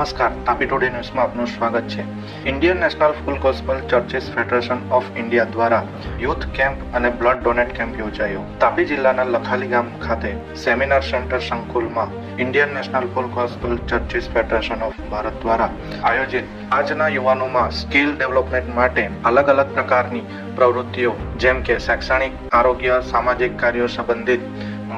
નમસ્કાર, તાપી ટુડે ન્યૂઝમાં આપનું સ્વાગત છે। Indian National Full Gospel Churches Federation of India દ્વારા યુથ કેમ્પ અને બ્લડ ડોનેટ કેમ્પ યોજાયો। તાપી જિલ્લાના લખાલી ગામ ખાતે સેમિનાર સેન્ટર સંકુલમાં Indian National Full Gospel Churches Federation of Bharat દ્વારા આયોજિત આજના યુવાનોમાં સ્કિલ ડેવલપમેન્ટ માટે અલગ અલગ પ્રકારની પ્રવૃત્તિઓ જેમ કે શૈક્ષણિક, આરોગ્ય, સામાજિક કાર્યો સંબંધિત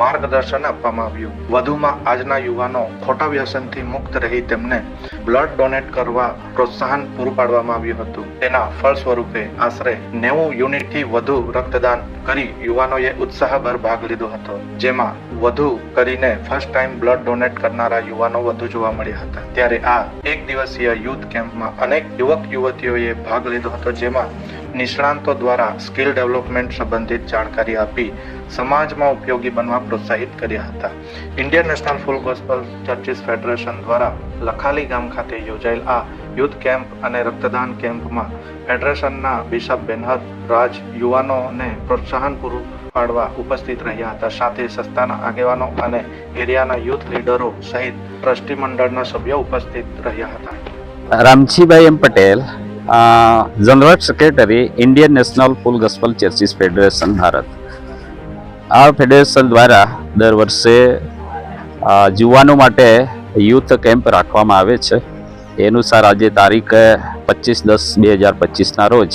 માર્ગદર્શન આપવામાં આવ્યું। વધુમાં આજના યુવાનો ખોટા વ્યસનથી મુક્ત રહી તેમને બ્લડ ડોનેટ કરવા પ્રોત્સાહન પૂરું પાડવામાં આવ્યું હતું। તેના ફળ સ્વરૂપે આશરે 90 યુનિટથી વધુ રક્તદાન કરી યુવાનોએ ઉત્સાહભર ભાગ લીધો હતો, જેમાં વધુ કરીને ફર્સ્ટ ટાઈમ બ્લડ ડોનેટ કરનારા યુવાનો વધુ જોવા મળ્યા હતા। ત્યારે આ એક દિવસીય યુથ કેમ્પમાં અનેક યુવક યુવતીઓએ ભાગ લીધો હતો, જેમાં નિષ્ણાંતો દ્વારા સ્કિલ ડેવલપમેન્ટ સંબંધિત જાણકારી આપી સમાજમાં ઉપયોગી બનવા પ્રોત્સાહિત કર્યા હતા। Indian National Full Gospel Churches federation દ્વારા લખાલી ગામ ખાતે યોજાયેલ આ યુથ કેમ્પ અને રક્તદાન કેમ્પમાં ફેડરેશનના બિશપ બેનહર રાજ યુવાનોને પ્રોત્સાહન પૂરું પાડવા ઉપસ્થિત રહ્યા હતા। સાથે સંસ્થાના આગેવાનો અને એરિયાના યુથ લીડરો સહિત ટ્રસ્ટી મંડળના સભ્યો ઉપસ્થિત રહ્યા હતા। Ramjibhai M Patel, general secretary, Indian National Full Gospel Churches Federation Bharat. આ ફેડરેશન દ્વારા દર વર્ષે યુવાનો માટે યુથ કેમ્પ રાખવામાં આવે છે। એ અનુસાર આજે તારીખ 25/10/2025ના રોજ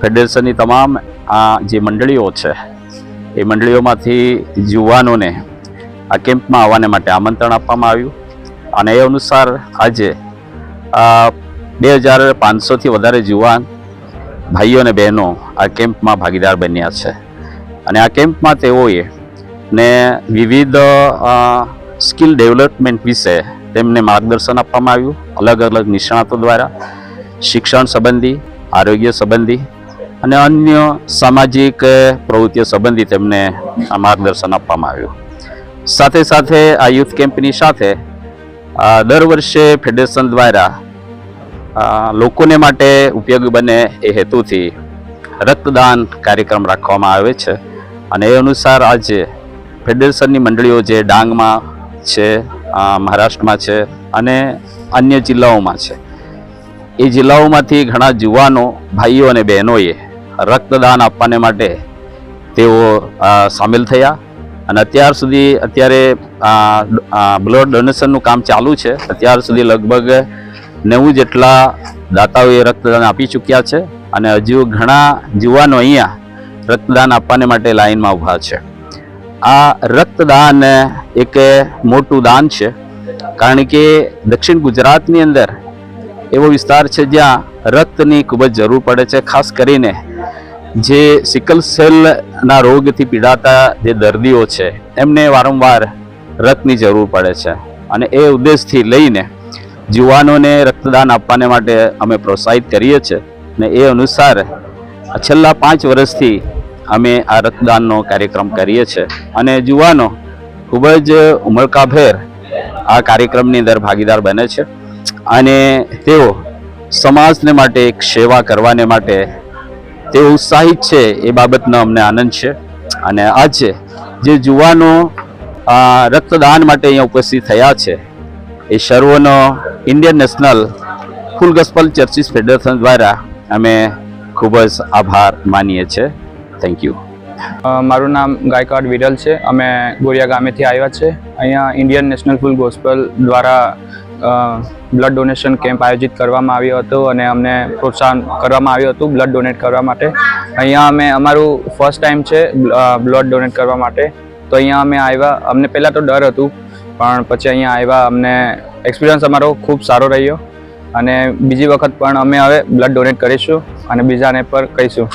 ફેડરેશનની તમામ જે મંડળીઓ છે એ મંડળીઓમાંથી યુવાનોને આ કેમ્પમાં આવવાને માટે આમંત્રણ આપવામાં આવ્યું અને એ અનુસાર આજે 2500થી વધારે યુવાન ભાઈઓ અને બહેનો આ કેમ્પમાં ભાગીદાર બન્યા છે અને આ કેમ્પમાં તેઓએ વિવિધ સ્કિલ ડેવલપમેન્ટ વિશે તેમને માર્ગદર્શન આપવામાં આવ્યું। અલગ અલગ નિષ્ણાતો દ્વારા શિક્ષણ સંબંધી, આરોગ્ય સંબંધી અને અન્ય સામાજિક પ્રવૃત્તિઓ સંબંધી તેમને માર્ગદર્શન આપવામાં આવ્યું। સાથે સાથે આ યુથ કેમ્પની સાથે દર વર્ષે ફેડરેશન દ્વારા લોકોને માટે ઉપયોગી બને એ હેતુથી રક્તદાન કાર્યક્રમ રાખવામાં આવે છે અને એ અનુસાર આજે ફેડરેશનની મંડળીઓ જે ડાંગમાં છે, મહારાષ્ટ્રમાં છે અને અન્ય જિલ્લાઓમાં છે, એ જિલ્લાઓમાંથી ઘણા યુવાનો ભાઈઓ અને બહેનોએ રક્તદાન આપવાને માટે તેઓ સામેલ થયા અને અત્યારે બ્લડ ડોનેશનનું કામ ચાલુ છે। અત્યાર સુધી લગભગ 90 જેટલા દાતાઓએ રક્તદાન આપી ચૂક્યા છે અને હજુ ઘણા યુવાનો અહીંયા રક્તદાન આપવાને માટે લાઈનમાં ઊભા છે। આ રક્તદાન એક મોટું દાન છે, કારણ કે દક્ષિણ ગુજરાતની અંદર એવો વિસ્તાર છે જ્યાં રક્તની ખૂબ જ જરૂર પડે છે। ખાસ કરીને જે સિકલ સેલના રોગથી પીડાતા જે દર્દીઓ છે એમને વારંવાર રક્તની જરૂર પડે છે અને એ ઉદ્દેશથી લઈને યુવાનોને રક્તદાન આપવાને માટે અમે પ્રોત્સાહિત કરીએ છીએ અને એ અનુસાર છેલ્લા 5 વર્ષથી અમે આ રક્તદાનનો કાર્યક્રમ કરીએ છીએ અને યુવાનો ખૂબ જ ઉમળકાભેર આ કાર્યક્રમની અંદર ભાગીદાર બને છે અને તેઓ સમાજને માટે એક સેવા કરવાને માટે તેઓ ઉત્સાહિત છે। એ બાબતનો અમને આનંદ છે અને આજે જે યુવાનો રક્તદાન માટે અહીંયા ઉપસ્થિત થયા છે એ સર્વનો Indian National Full Gospel Churches federation દ્વારા અમે ખૂબ જ આભાર માનીએ છીએ। Thank you. મારું નામ ગાયકવાડ વિરલ છે। અમે ગોરિયા ગામેથી આવ્યા છે। અહીંયા ઇન્ડિયન નેશનલ ફૂલ ગોસ્પલ દ્વારા બ્લડ ડોનેશન કેમ્પ આયોજિત કરવામાં આવ્યો હતો અને અમને પ્રોત્સાહન કરવામાં આવ્યું હતું બ્લડ ડોનેટ કરવા માટે। અહીંયા અમારું ફર્સ્ટ ટાઈમ છે બ્લડ ડોનેટ કરવા માટે, તો અહીંયા અમે આવ્યા। અમને પહેલાં તો ડર હતું, પણ પછી અહીંયા આવ્યા અમને એક્સપિરિયન્સ અમારો ખૂબ સારો રહ્યો અને બીજી વખત પણ અમે હવે બ્લડ ડોનેટ કરીશું અને બીજાને પર કહીશું।